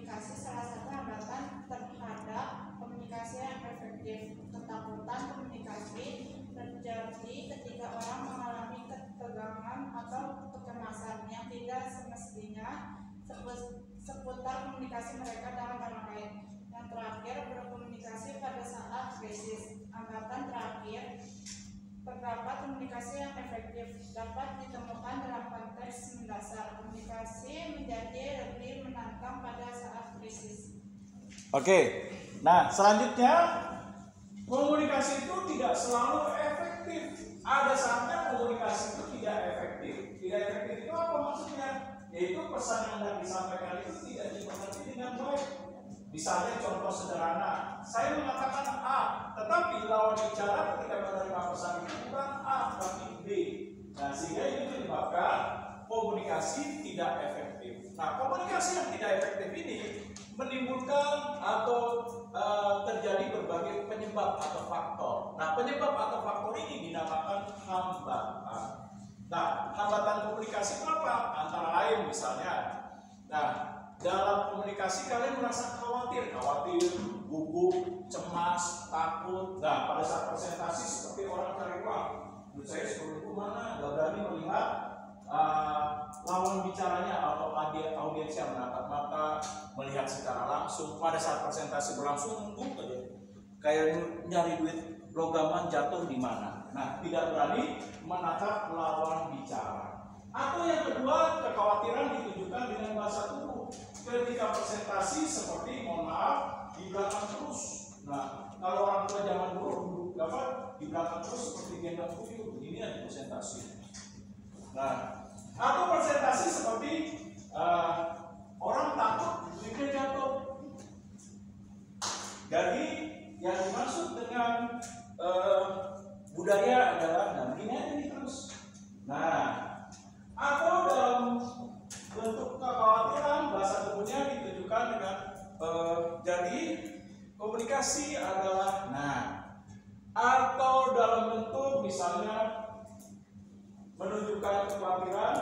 komunikasi salah satu hambatan terhadap komunikasi yang efektif. Ketakutan komunikasi terjadi ketika orang mengalami ketegangan atau kecemasan yang tidak semestinya seputar komunikasi mereka dengan orang lain. Yang terakhir, berkomunikasi pada saat krisis. Hambatan terakhir, terdapat komunikasi yang efektif dapat ditemukan dalam konteks mendasar. Komunikasi menjadi lebih menantang pada saat krisis. Oke, nah selanjutnya komunikasi itu tidak selalu efektif. Ada saatnya komunikasi itu tidak efektif. Tidak efektif itu apa maksudnya? Yaitu pesan yang hendak disampaikan itu tidak dimengerti dengan baik. Misalnya contoh sederhana, saya mengatakan A, tetapi lawan bicara ketika menerima pesan itu bukan A, tapi B. Nah, sehingga ini menyebabkan komunikasi tidak efektif. Nah, komunikasi yang tidak efektif ini menimbulkan atau terjadi berbagai penyebab atau faktor. Nah, penyebab atau faktor ini dinamakan hambatan. Nah, hambatan komunikasi itu apa? Antara lain misalnya, dalam komunikasi kalian merasa khawatir, gugup, cemas, takut. Nah, pada saat presentasi seperti orang cari uang. Menurut saya seperti itu mana? Gak berani melihat lawan bicaranya atau audiens yang menatap mata, melihat secara langsung. Pada saat presentasi berlangsung, kayak nyari duit logaman jatuh di mana. Nah, tidak berani menatap lawan bicara. Atau yang kedua, kekhawatiran ditujukan dengan bahasa tubuh. Ketika presentasi seperti mohon maaf di belakang terus. Nah, kalau orang tua zaman dulu di belakang terus seperti gendong tuyul. Ini ada presentasi. Nah, atau presentasi seperti orang takut duitnya jatuh. Jadi yang dimaksud dengan budaya adalah begini aja nih terus. Nah, atau dalam bentuk kekhawatiran bahasa tubuhnya ditujukan dengan jadi komunikasi adalah atau dalam bentuk misalnya menunjukkan kekhawatiran.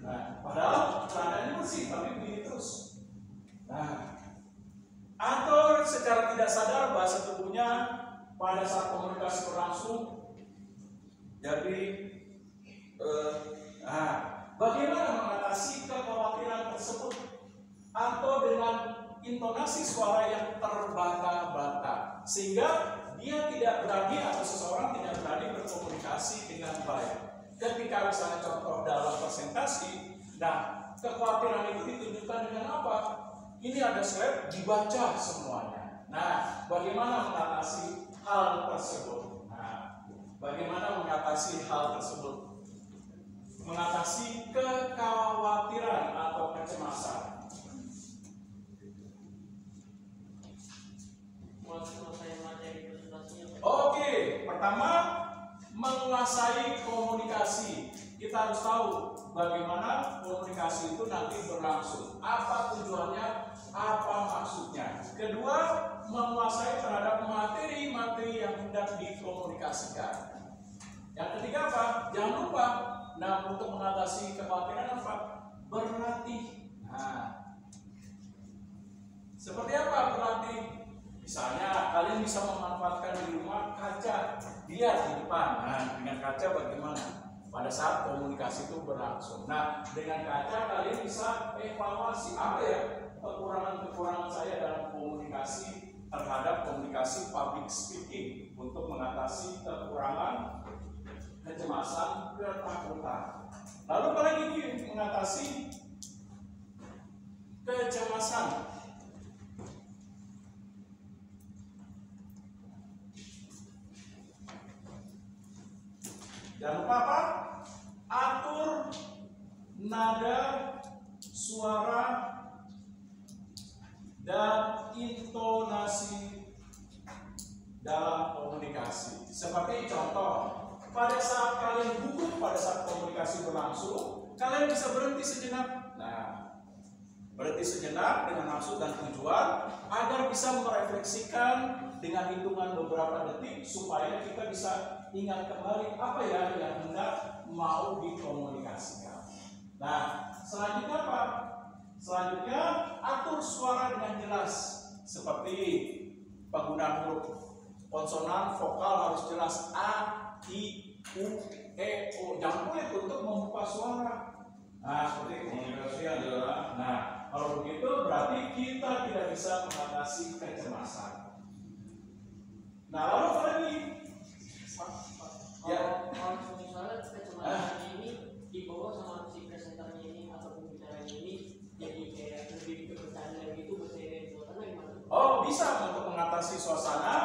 Nah, padahal keadaannya bersih tapi begini terus. Nah, atau secara tidak sadar bahasa tubuhnya pada saat komunikasi berlangsung. Jadi bagaimana mengatasi kekhawatiran tersebut? Atau dengan intonasi suara yang terbata-bata sehingga dia tidak berani atau seseorang tidak berani berkomunikasi dengan baik. Ketika misalnya contoh dalam presentasi, kekhawatiran itu ditunjukkan dengan apa? Ini ada slide dibaca semuanya. Nah, bagaimana mengatasi hal tersebut? Bagaimana mengatasi hal tersebut? Mengatasi kekhawatiran atau kecemasan. Oke, pertama menguasai komunikasi. Kita harus tahu bagaimana komunikasi itu nanti berlangsung. Apa tujuannya? Apa maksudnya? Kedua, menguasai terhadap materi-materi yang hendak dikomunikasikan. Yang ketiga apa? Jangan lupa, untuk mengatasi kekhawatiran apa? Berlatih. Seperti apa berlatih? Misalnya kalian bisa memanfaatkan di rumah kaca, lihat di depan. Dengan kaca bagaimana? Pada saat komunikasi itu berlangsung. Dengan kaca kalian bisa evaluasi apa ya kekurangan-kekurangan saya dalam komunikasi terhadap komunikasi public speaking untuk mengatasi kekurangan, kecemasan, ketakutan. Lalu apalagi mengatasi kecemasan. Jangan lupa apa? Atur nada, suara, dan intonasi dalam komunikasi. Seperti contoh, pada saat kalian gugup pada saat komunikasi berlangsung, kalian bisa berhenti sejenak. Berhenti sejenak dengan maksud dan tujuan agar bisa merefleksikan dengan hitungan beberapa detik supaya kita bisa ingat kembali apa ya yang hendak mau dikomunikasikan. Selanjutnya apa? Selanjutnya, atur suara dengan jelas. Seperti penggunaan huruf konsonan, vokal harus jelas. A, I, U, E, O. Jangan boleh untuk membuka suara. Nah, seperti komunikasi adalah. Nah, kalau begitu berarti kita tidak bisa mengatasi kecemasan. Nah, lalu apa lagi? Ya, kalau misalnya kecemasan ini dibawa sama si presenternya ini atau pembicaranya ini jadi kayak lebih ke bercanda gitu, bercanda suasana gimana? Oh, bisa untuk mengatasi suasana.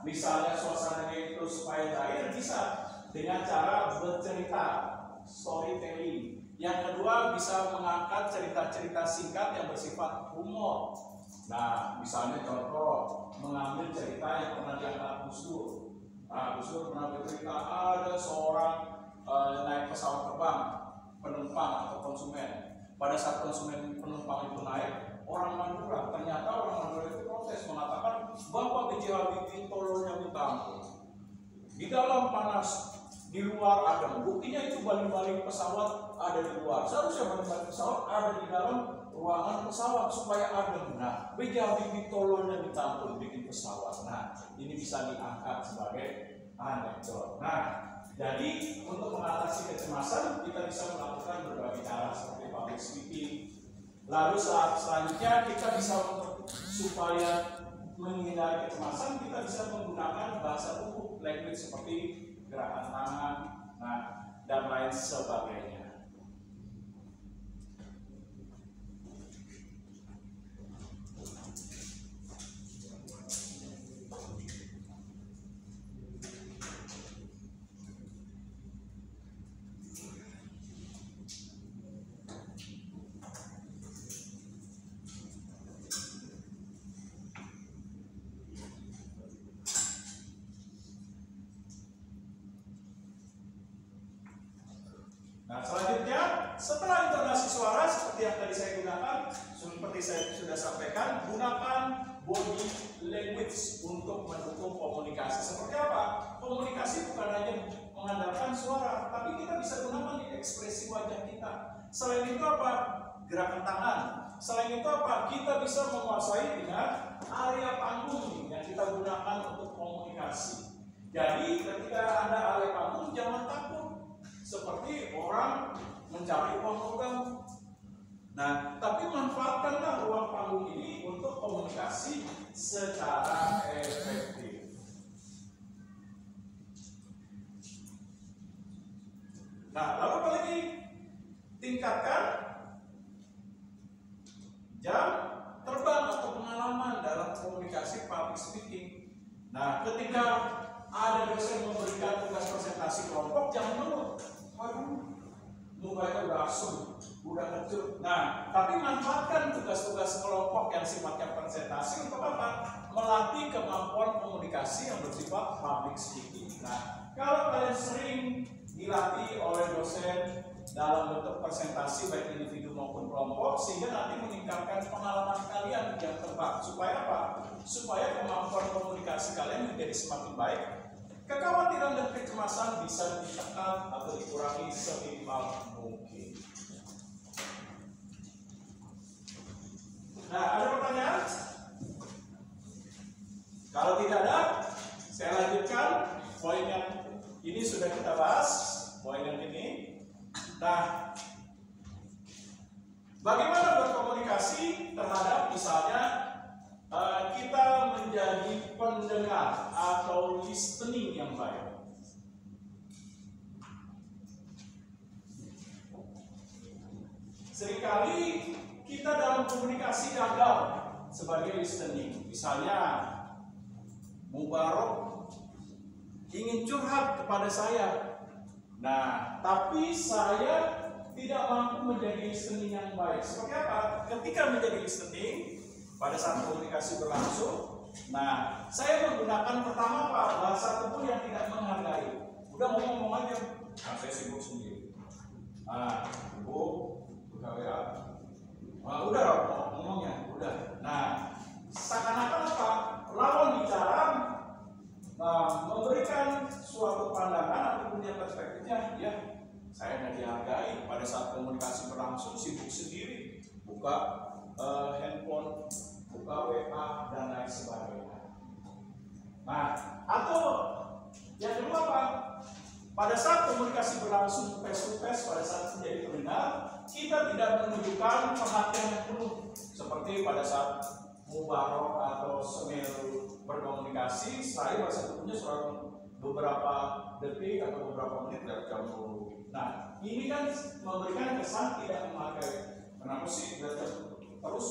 Misalnya suasananya itu supaya cair, bisa dengan cara bercerita, storytelling. Yang kedua, bisa mengangkat cerita-cerita singkat yang bersifat humor. Nah, misalnya contoh, mengambil cerita yang pernah diangkat Gus Dur. Nah, Gus Dur pernah bercerita ada seorang naik pesawat terbang, penumpang atau konsumen. Pada saat konsumen penumpang itu naik, orang Madura, ternyata orang Madura itu protes mengatakan, Bapak B.J. Habibie tolongnya minta ampun. Di dalam panas, di luar adem. Buktinya itu baling-baling pesawat ada di luar. Seharusnya baling-baling pesawat ada di dalam ruangan pesawat supaya adem. Nah, B.J. Habibie tolongnya minta ampun bikin pesawat. Nah, ini bisa diangkat sebagai anekdot. Nah, jadi untuk mengatasi kecemasan kita bisa melakukan berbagai cara seperti public speaking. Lalu selanjutnya kita bisa supaya menghindari kecemasan kita bisa menggunakan bahasa tubuh, language seperti gerakan tangan, nah, dan lain sebagainya. Nah, selanjutnya setelah intonasi suara seperti yang tadi saya gunakan, seperti saya sudah sampaikan, gunakan body language untuk mendukung komunikasi. Seperti apa? Komunikasi bukan hanya mengandalkan suara, tapi kita bisa gunakan di ekspresi wajah kita. Selain itu apa? Gerakan tangan. Selain itu apa? Kita bisa menguasai dengan area panggung yang kita gunakan untuk komunikasi. Jadi ketika Anda area panggung jangan takut. Seperti orang mencari uang logam. Nah, tapi manfaatkanlah ruang panggung ini untuk komunikasi secara efektif. Nah, lalu apa lagi? Tingkatkan jam terbang atau pengalaman dalam komunikasi public speaking. Nah, ketika ada dosen memberikan tugas presentasi kelompok, jangan mengeluh. Waduh, mukanya udah asem, udah kecut. Nah, tapi manfaatkan tugas-tugas kelompok yang sifatnya presentasi untuk apa? Melatih kemampuan komunikasi yang bersifat public speaking. Nah, kalau kalian sering dilatih oleh dosen dalam bentuk presentasi baik individu maupun kelompok, sehingga nanti meningkatkan pengalaman kalian yang tepat. Supaya apa? Supaya kemampuan komunikasi kalian menjadi semakin baik. Kekhawatiran dan kecemasan bisa ditekan atau dikurangi seminimal mungkin. Nah, ada pertanyaan? Kalau tidak ada, saya lanjutkan poin yang ini sudah kita bahas, poin yang ini. Nah, bagaimana berkomunikasi terhadap misalnya kita menjadi pendengar atau listening yang baik. Seringkali kita dalam komunikasi gagal sebagai listening. Misalnya, Mubarok ingin curhat kepada saya. Nah, tapi saya tidak mampu menjadi listening yang baik. Seperti apa? Ketika menjadi listening, pada saat komunikasi berlangsung, nah, saya menggunakan pertama apa? Bahasa tubuh yang tidak menghargai. Udah ngomong aja, nah, saya sibuk sendiri. Nah, sibuk, buka WA. Nah, udah ngomongnya, udah. Nah, seakan-akan apa? Lawan bicara, memberikan suatu pandangan atau punya perspektifnya, ya, saya nggak dihargai. Pada saat komunikasi berlangsung, sibuk sendiri. buka handphone, buka WA dan lain sebagainya. Nah, atau yang kedua apa? Pada saat komunikasi berlangsung face to face, pada saat menjadi pendengar, kita tidak menunjukkan perhatian yang penuh seperti pada saat mubarok atau semil berkomunikasi, saya bahasa tubuhnya selalu beberapa detik atau beberapa menit dari jam dulu. Nah, ini kan memberikan kesan tidak memakai. Kenapa sih terus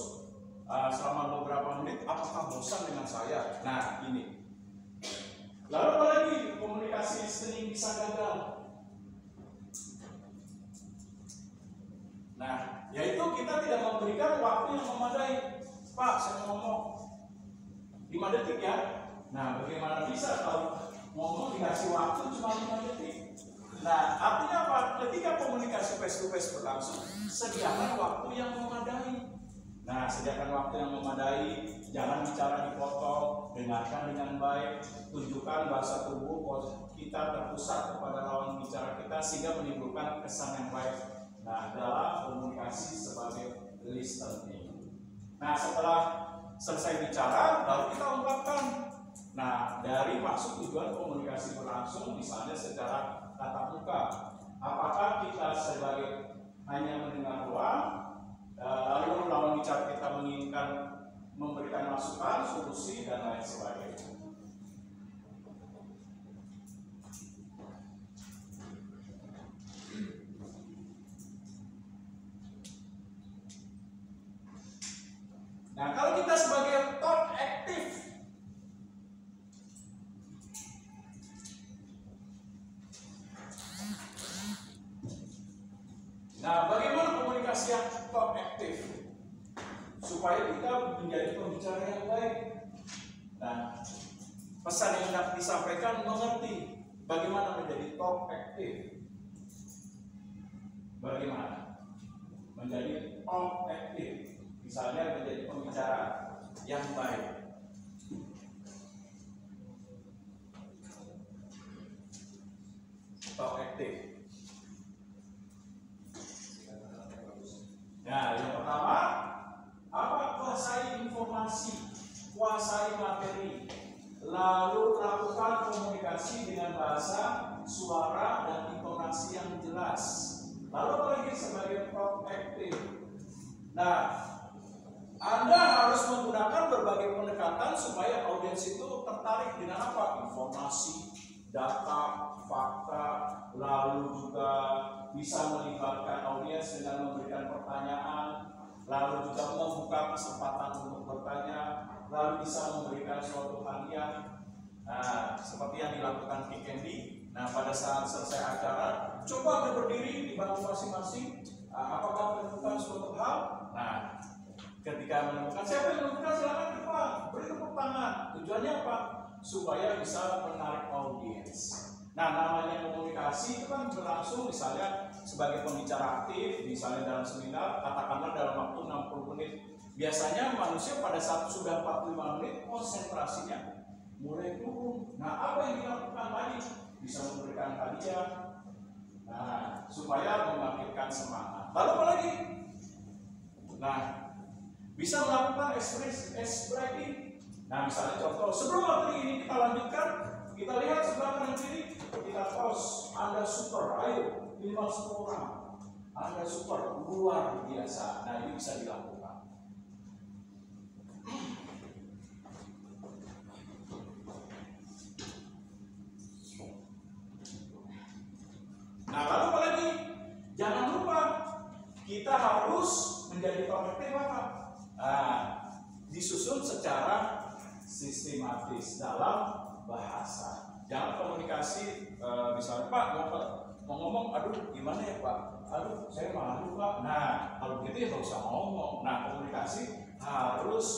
selama beberapa menit? Apakah bosan dengan saya? Nah, ini. Lalu apalagi komunikasi sering bisa gagal. Nah, yaitu kita tidak memberikan waktu yang memadai. Pak, saya ngomong 5 detik ya. Nah, bagaimana bisa kalau ngomong dikasih waktu cuma 5 detik? Nah, artinya apa? Ketika komunikasi face to face berlangsung, sediakan waktu yang memadai. Nah, sediakan waktu yang memadai, jangan bicara dipotong, dengarkan dengan baik, tunjukkan bahasa tubuh kita terpusat kepada lawan bicara kita sehingga menimbulkan kesan yang baik. Nah, dalam komunikasi sebagai listening. Nah, setelah selesai bicara, baru kita ungkapkan. Nah, dari maksud tujuan komunikasi berlangsung, misalnya secara tatap muka, apakah kita sebagai hanya mendengar doang, lalu lawan bicara kita menginginkan memberikan masukan, solusi, dan lain sebagainya. Nah, kalau kita sebagai talk aktif, nah bagaimana komunikasi yang talk aktif supaya kita menjadi pembicara yang baik? Nah, pesan yang hendak disampaikan mengerti bagaimana menjadi talk aktif. Bagaimana menjadi talk aktif? Misalnya menjadi pembicara yang baik. Talk aktif. Nah, yang pertama, apa? Kuasai informasi, kuasai materi, lalu lakukan komunikasi dengan bahasa, suara, dan intonasi yang jelas. Lalu apalagi sebagai talk aktif. Nah, Anda harus menggunakan berbagai pendekatan supaya audiens itu tertarik dengan apa? Informasi, data, fakta, lalu juga bisa melibatkan audiens dengan memberikan pertanyaan, lalu juga membuka kesempatan untuk bertanya, lalu bisa memberikan suatu hadiah. Nah, seperti yang dilakukan Ki Kendi. Nah, pada saat selesai acara, coba berdiri di bangku masing-masing. Apakah menemukan suatu hal? Nah, ketika menemukan, siapa yang menemukan silakan ke depan, beri tepuk tangan. Tujuannya apa? Supaya bisa menarik audiens. Nah, namanya komunikasi itu kan berlangsung misalnya sebagai pembicara aktif, misalnya dalam seminar, katakanlah dalam waktu 60 menit. Biasanya manusia pada saat sudah 45 menit konsentrasinya mulai turun. Nah, apa yang dilakukan lagi? Bisa memberikan hadiah. Nah, supaya membangkitkan semangat. Lalu apa lagi? Nah, bisa melakukan expressing. Nah, misalnya contoh, sebelum materi ini kita lanjutkan, kita lihat sebelah kanan kiri, kita pause. Anda super, ayo 50 orang. Anda super, luar biasa. Nah, ini bisa dilakukan. Nah, lalu apa lagi? Jangan lupa kita harus menjadi kolektif apa? Disusun secara sistematis dalam bahasa. Jangan komunikasi, misalnya Pak mau ngomong, aduh gimana ya Pak? Aduh saya malu Pak. Nah, kalau begitu ya nggak usah ngomong. Nah, komunikasi harus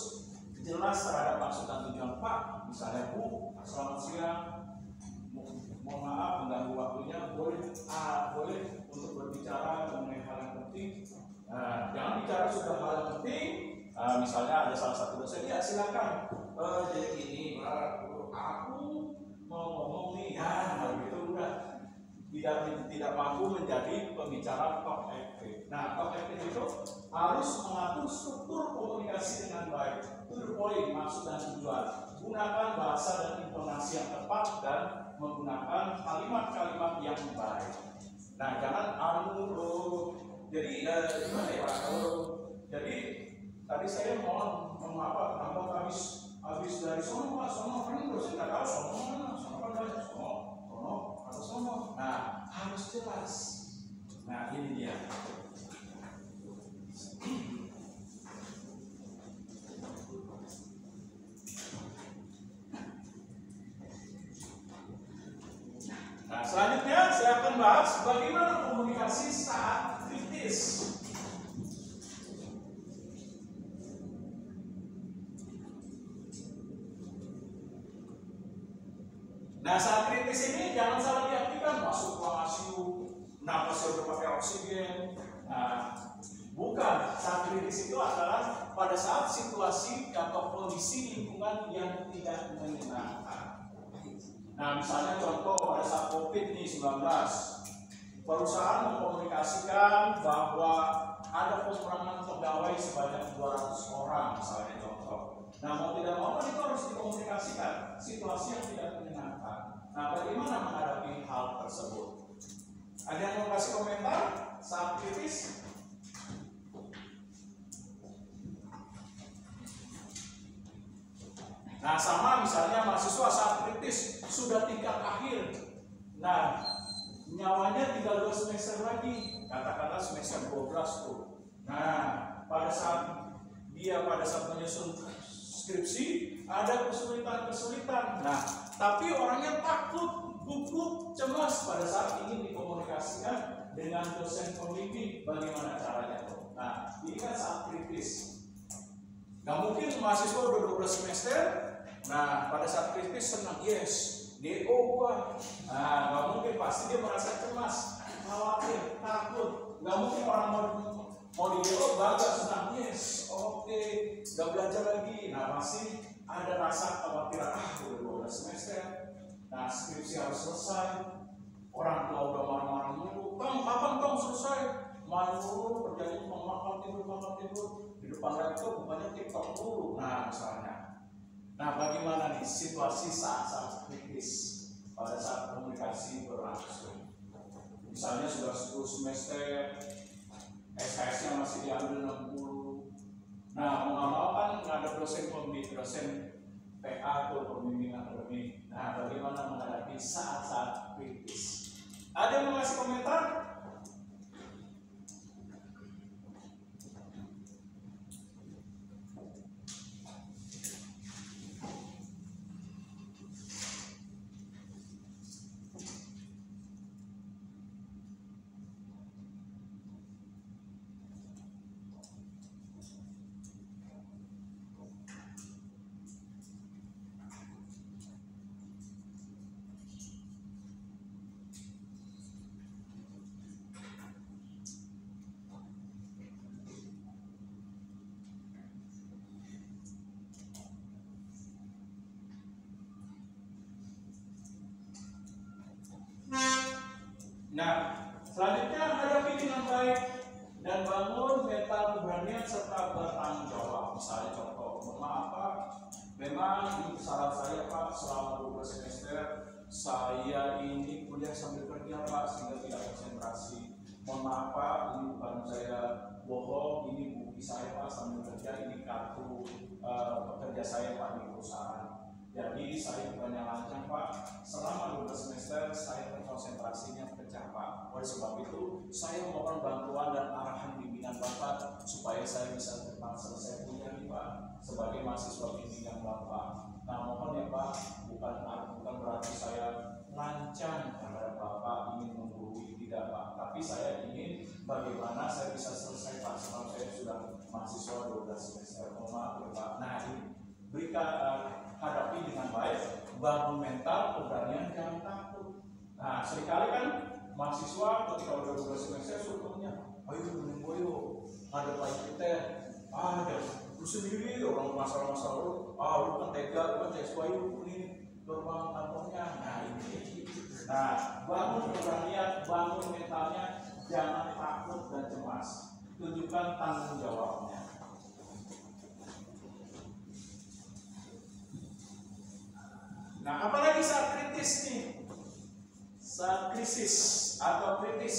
jelas terhadap maksud dan tujuan Pak. Misalnya Bu, selamat siang. Mohon maaf mengganggu waktunya, boleh untuk berbicara mengenai hal yang penting. Nah, jangan bicara sudah hal yang penting. Misalnya ada salah satu dosen, ya silakan. Jadi gini, aku mau ngomong nih, ya gitu udah tidak mampu menjadi pembicara talk active. Nah, talk active itu harus mengatur struktur komunikasi dengan baik. To the point, maksud dan tujuan. Gunakan bahasa dan intonasi yang tepat dan menggunakan kalimat-kalimat yang baik. Nah, jangan jadi gimana ya Pak? Jadi tadi saya mohon apa? Tambah habis dari sono Pak, sono kan dosen nggak tahu sono mana, sono kan banyak sono atau sono. Nah, harus jelas. Nah, ini dia. Nah, selanjutnya saya akan bahas bagaimana komunikasi saat kritis. Nah, saat kritis ini jangan salah diartikan masuk ruang ICU, napas udah pakai oksigen. Nah, bukan. Saat kritis itu adalah pada saat situasi atau kondisi lingkungan yang tidak menyenangkan. Nah, misalnya contoh pada saat COVID-19, perusahaan mengkomunikasikan bahwa ada pengurangan pegawai sebanyak 200 orang, misalnya contoh. Nah, mau tidak mau kan itu harus dikomunikasikan situasi yang tidak menyenangkan. Nah, bagaimana menghadapi hal tersebut? Ada yang mau kasih komentar saat kritis? Nah, sama misalnya mahasiswa saat kritis sudah tingkat akhir. Nah, nyawanya tinggal 2 semester lagi, katakanlah semester 12 tuh. Nah, pada saat menyusun skripsi ada kesulitan. Nah, tapi orangnya takut, gugup, cemas pada saat ingin dikomunikasikan dengan dosen pembimbing. Bagaimana caranya tuh? Nah, ini kan saat kritis. Gak mungkin mahasiswa udah 12 semester. Nah, pada saat kritis senang, yes, DO gua. Nah, gak mungkin, pasti dia merasa cemas, khawatir, takut. Gak mungkin orang mau di DO bangga, senang, yes, oke, gak belajar lagi. Nah, pasti ada rasa khawatiran, udah 12 semester. Nah, skripsi harus selesai. Orang tua udah marah-marah mulu, kapan selesai? Main mulu, kerjanya makan tidur. Di depan laptop bukannya TikTok dulu. Nah, misalnya. Nah, bagaimana nih situasi saat kritis pada saat komunikasi berlangsung? Misalnya sudah 10 semester, SKS-nya masih diambil 60. Nah, mau nggak mau kan nggak ada dosen PA atau pembimbing akademik. Nah, bagaimana menghadapi saat kritis? Ada yang mau ngasih komentar? Nah, selanjutnya hadapi dengan baik dan bangun mental keberanian serta bertanggung jawab. Misalnya contoh, maaf Pak, memang ini kesalahan saya Pak, selama 12 semester saya ini kuliah sambil kerja Pak, sehingga tidak konsentrasi. Mohon maaf Pak, ini bukan saya bohong, ini bukti saya Pak sambil kerja, ini kartu pekerja saya Pak di perusahaan. Jadi saya bukannya lancang Pak, selama 12 semester saya konsentrasinya pecah Pak. Oleh sebab itu saya mohon bantuan dan arahan bimbingan Bapak supaya saya bisa cepat selesai kuliah nih Pak, sebagai mahasiswa bimbingan Bapak. Nah, mohon ya Pak, bukan berarti saya lancang terhadap Bapak ingin menggurui, tidak Pak, tapi saya ingin bagaimana saya bisa selesai Pak, sebab saya sudah mahasiswa 12 semester. Mohon maaf ya Pak. Nah, ini berikan hadapi dengan baik, bangun mental, keberanian, jangan takut. Nah, seringkali kan mahasiswa ketika udah 12 semester suruhnya, ayo boyo, ada baik kita, lu sendiri orang masalah-masalah lu kan tega, lu kan tes bayu, ini gerbang kantornya. Nah, ini. Nah, bangun keberanian, bangun mentalnya, jangan takut dan cemas. tunjukkan tanggung jawabnya. Nah, apalagi saat kritis nih, saat krisis atau kritis.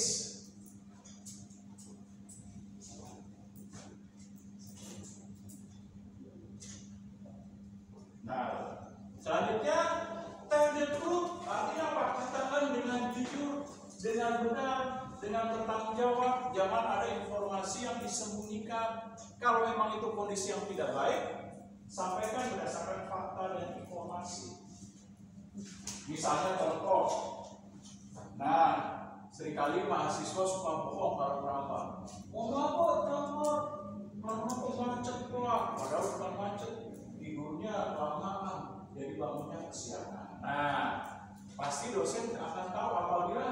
Nah, selanjutnya tell the truth artinya apa? Katakan dengan jujur, dengan benar, dengan bertanggung jawab. Jangan ada informasi yang disembunyikan. Kalau memang itu kondisi yang tidak baik, sampaikan berdasarkan fakta dan informasi. Misalnya contoh, nah seringkali mahasiswa suka bohong kalau berapa. Kenapa macet pula? Padahal bukan macet, tidurnya kelamaan, jadi bangunnya kesiangan. Nah, pasti dosen akan tahu apabila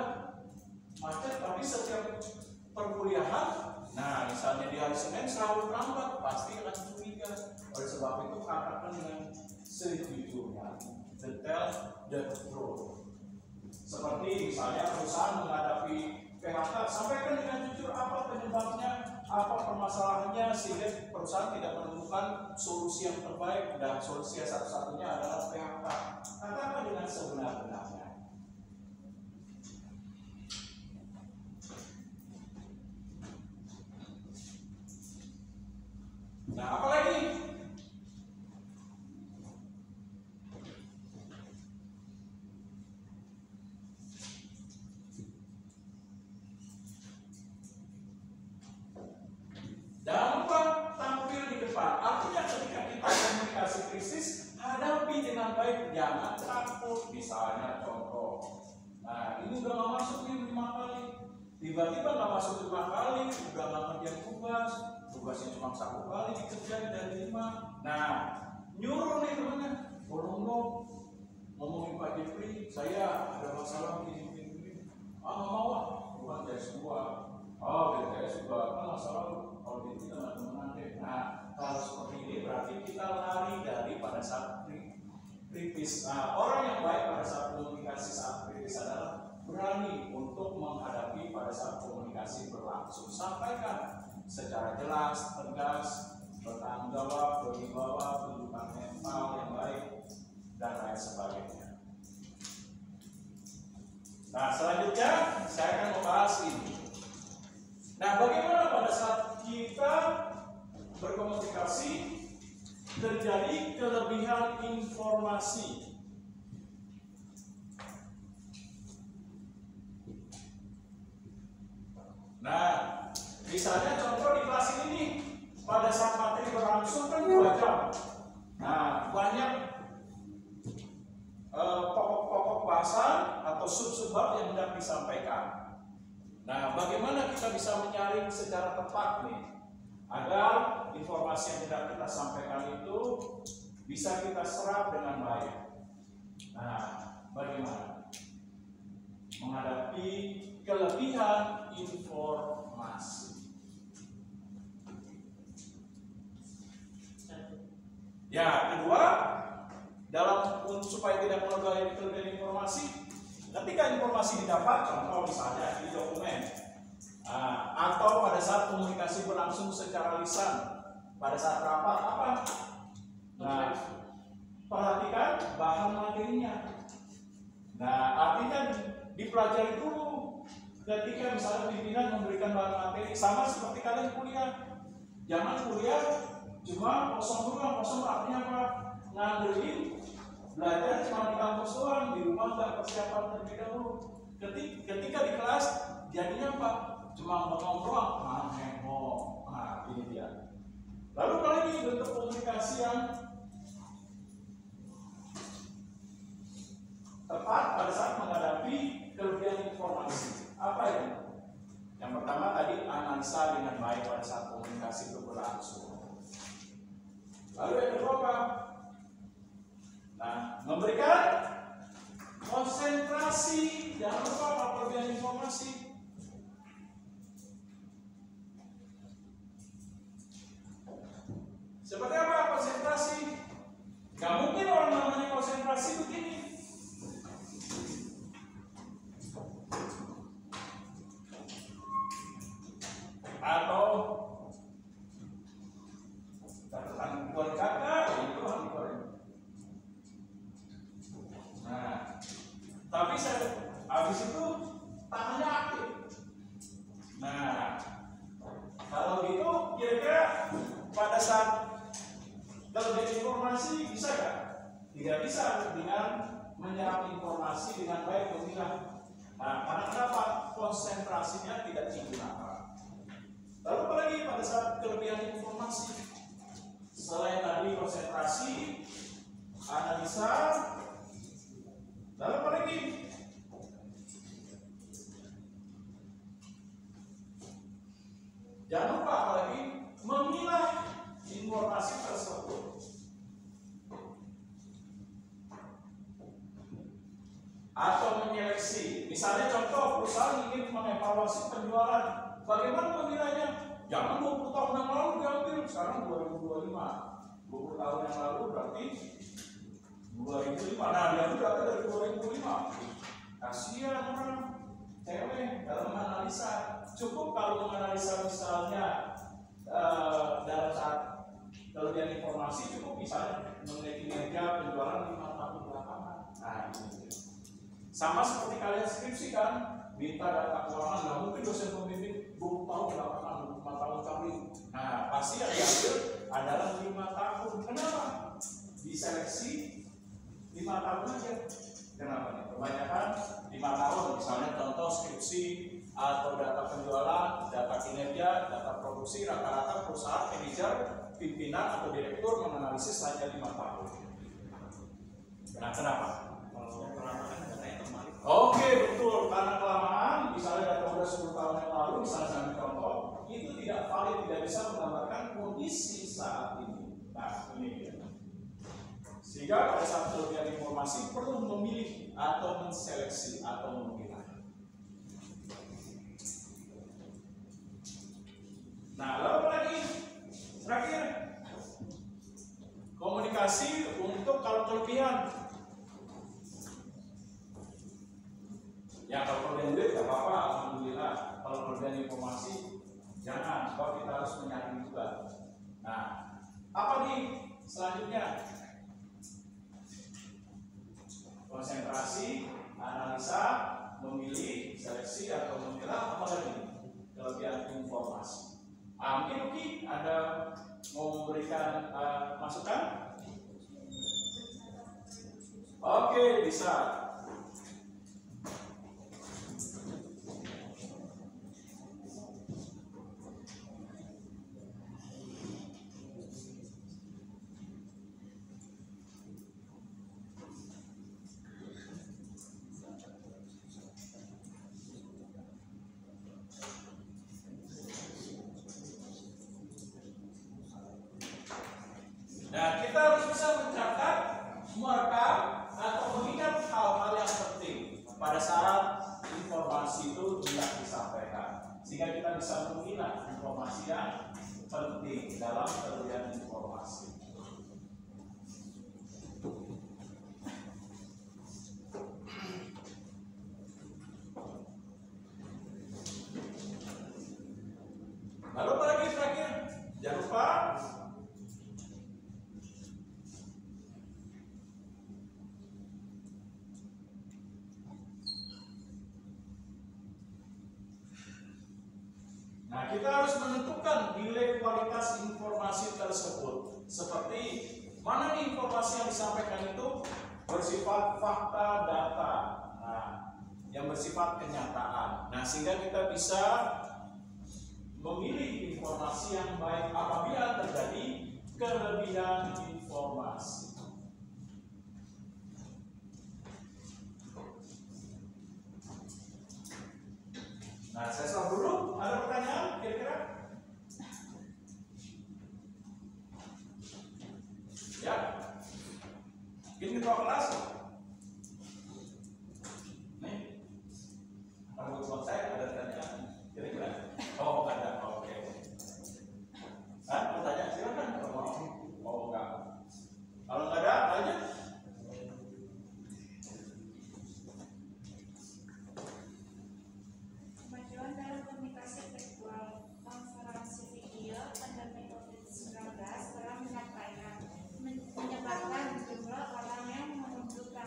macet, tapi setiap perkuliahan, nah misalnya di hari Senin selalu terlambat, pasti akan curiga. Oleh sebab itu katakan dengan sejujurnya, detail the truth. Seperti misalnya perusahaan menghadapi PHK, sampaikan dengan jujur apa penyebabnya, apa permasalahannya, sehingga perusahaan tidak menemukan solusi yang terbaik dan solusi yang satu-satunya adalah PHK. Katakan dengan sebenar-benarnya. Nah, apalagi? Jangan lupa tampil di depan. Artinya ketika kita komunikasi krisis, hadapi dengan baik, jangan takut. Misalnya contoh, nah ini udah nggak masuk nih 5 kali, tiba-tiba nggak masuk 5 kali, udah nggak ngerjain tugasnya cuma 1 kali dikerjain dari 5. Nah, nyuruh nih temennya, tolong dong ngomongin Pak Jeffrey, saya ada masalah begini. Ah nggak mau ah, bukan TS2. Oh, TS2 kan masalah. Kalau gitu kita nggak temenan deh. Nah, kalau seperti ini berarti kita lari dari pada saat kritis. Nah, orang yang baik pada saat komunikasi saat kritis adalah berani untuk menghadapi pada saat komunikasi berlangsung. Sampaikan secara jelas, tegas, bertanggung jawab, berwibawa, tunjukkan mental yang baik, dan lain sebagainya. Nah, selanjutnya saya akan membahas ini. Nah, bagaimana pada saat kita berkomunikasi terjadi kelebihan informasi? Nah, misalnya contoh di kelas ini nih, pada saat materi berlangsung kan 2 jam. Nah, banyak pokok-pokok bahasan atau sub-subbab yang hendak disampaikan. Nah, bagaimana kita bisa menyaring secara tepat nih, agar informasi yang hendak kita sampaikan itu bisa kita serap dengan baik. Nah, bagaimana menghadapi kelebihan informasi? Ya, kedua, dalam supaya tidak mengurangi kelebihan informasi, ketika informasi didapat, contoh misalnya di dokumen, atau pada saat komunikasi berlangsung secara lisan, pada saat rapat apa? Nah, perhatikan bahan materinya. Nah, artinya dipelajari dulu. Ketika misalnya pimpinan memberikan bahan materi, sama seperti kalian kuliah, jangan kuliah cuma kosong doang. Kosong artinya apa? Ngandelin belajar cuma di kampus doang, di rumah nggak persiapan terlebih dahulu. Ketika di kelas jadinya apa? Cuma ngomong doang, nah ini dia. Lalu apalagi bentuk komunikasi yang tepat pada saat menghadapi kelebihan informasi. Apa ini? Yang pertama tadi analisa dengan baik pada saat komunikasi itu berlangsung. Lalu yang kedua apa? Nah, memberikan konsentrasi. Jangan lupa kelebihan informasi. Seperti apa konsentrasi? Gak mungkin orang namanya konsentrasi begini. Atau Tidak bisa dengan menyerap informasi dengan baik memilah. Nah, karena kenapa? Konsentrasinya tidak digunakan. Lalu apalagi pada saat kelebihan informasi? Selain tadi konsentrasi, analisa, lalu apalagi? Jangan lupa apalagi memilah informasi tersebut. Atau menyeleksi. Misalnya contoh perusahaan ingin mengevaluasi penjualan. Bagaimana memilahnya? Jangan 20 tahun yang lalu diambil, sekarang 2025. 20 tahun yang lalu berarti 2005. Nah, diambil berarti dari 2005. Kasihan orang cewek dalam analisa. Cukup kalau menganalisa misalnya dalam saat kelebihan informasi cukup misalnya mengenai kinerja penjualan 5 tahun belakangan. Nah, ini. Sama seperti kalian skripsi kan, minta data keuangan, nggak mungkin dosen pembimbing 20 tahun belakangan, 5 tahun kali. Nah, pasti yang diambil adalah 5 tahun. Kenapa? Diseleksi 5 tahun aja. Kenapa nih? Kebanyakan 5 tahun, misalnya contoh skripsi atau data penjualan, data kinerja, data produksi, rata-rata perusahaan, manajer, pimpinan atau direktur menganalisis hanya 5 tahun. Nah, kenapa? Oke, betul. Karena kelamaan, misalnya data udah 10 tahun yang lalu, misalnya sampai contoh, itu tidak valid, tidak bisa menggambarkan kondisi saat ini. Nah, ini dia. Sehingga pada saat kelebihan informasi perlu memilih atau menseleksi atau memilah. Nah, lalu apa lagi? Terakhir, komunikasi untuk kalau kelebihan. Ya, kalau kelebihan duit gak apa-apa, alhamdulillah. Kalau kelebihan informasi, jangan, sebab kita harus menyaring juga. Nah, apa nih selanjutnya? Konsentrasi, analisa, memilih, seleksi atau memilah, apa lagi? Kelebihan informasi. Mungkin Uki ada mau memberikan masukan? Oke, bisa. Nah, kita harus bisa mencatat, merekam, atau mengingat hal-hal yang penting pada saat informasi itu tidak disampaikan, sehingga kita bisa mengingat informasi yang penting dalam kelebihan informasi. Lalu apa lagi terakhir? Jangan lupa kita harus menentukan nilai kualitas informasi tersebut. Seperti mana nih informasi yang disampaikan itu bersifat fakta data, yang bersifat kenyataan. Nah, sehingga kita bisa memilih informasi yang baik apabila terjadi kelebihan informasi. Nah, saya stop dulu. Ada pertanyaan kira-kira? Ya. Ini ketua kelas. Nih. Kalau buat saya ada pertanyaan kira-kira? Oh, ada. Oke. Mau tanya silakan kalau mau. Oh, enggak. Kalau enggak ada, lanjut. Kemajuan dalam komunikasi virtual, konferensi video, pandemi COVID-19 telah menyebabkan jumlah orang yang membutuhkan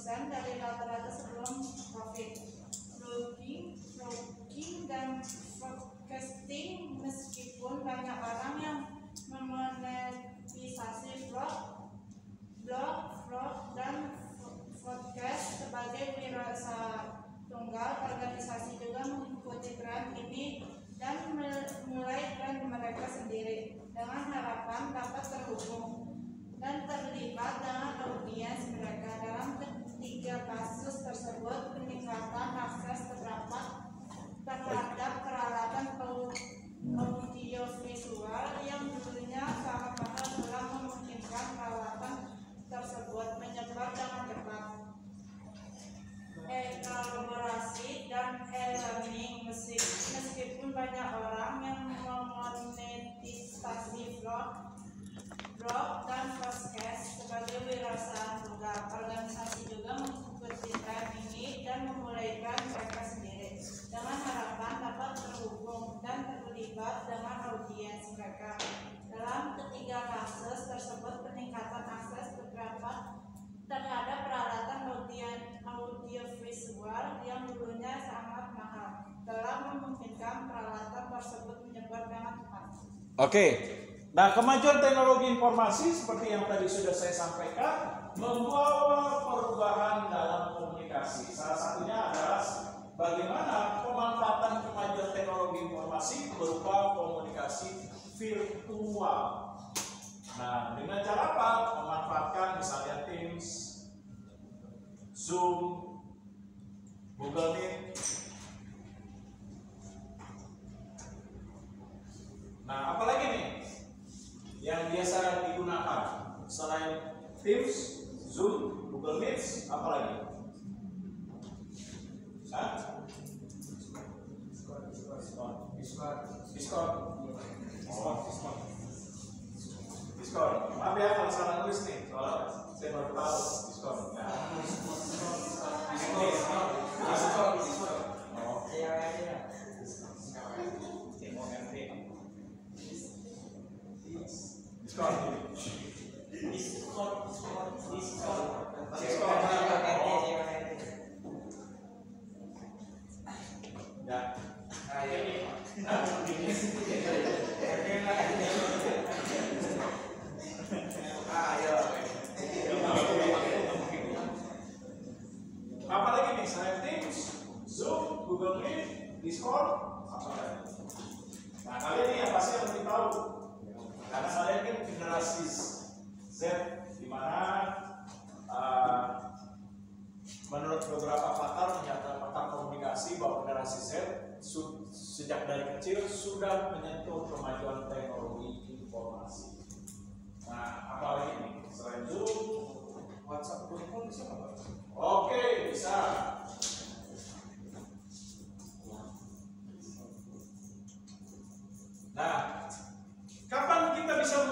30% dari rata-rata sebelum COVID. Blogging dan podcasting, meskipun banyak orang yang memonetisasi blog, dan podcast sebagai wirausaha tunggal, organisasi juga mengikuti tren ini dan mulai tren mereka sendiri dengan harapan dapat terhubung dan terlibat dengan audiens mereka. Dalam ketiga kasus tersebut, peningkatan akses terdapat terhadap peralatan audiovisual yang dulunya sangat mahal telah memungkinkan peralatan tersebut menyebar dengan cepat. E-kolaborasi dan e-learning, meskipun banyak orang yang memonetisasi blog dan podcast sebagai wirausaha tunggal, organisasi juga mengikuti tren ini dan memulai tren mereka sendiri dengan harapan dapat terhubung dan terlibat dengan audiens mereka. Dalam ketiga kasus tersebut, peningkatan akses terdapat terhadap peralatan audiovisual yang dulunya sangat mahal telah memungkinkan peralatan tersebut menyebar dengan cepat. Oke. Nah, kemajuan teknologi informasi seperti yang tadi sudah saya sampaikan membawa perubahan dalam komunikasi. Salah satunya adalah bagaimana pemanfaatan kemajuan teknologi informasi berupa komunikasi virtual. Nah, dengan cara apa? Memanfaatkan misalnya Teams, Zoom, Google Meet. Nah, apalagi nih yang biasa digunakan selain Teams, Zoom, Google Meet, apalagi? Discord. Maaf ya kalau salah nulis nih, soalnya saya baru tahu Discord. Apalagi nih, selain Teams, Zoom, Google Meet, Discord, apa lagi? Nah, kalian nih yang pasti yang lebih tahu, karena kalian kan generasi Z, di mana menurut beberapa pakar komunikasi bahwa generasi Z sejak dari kecil sudah menyentuh kemajuan teknologi informasi.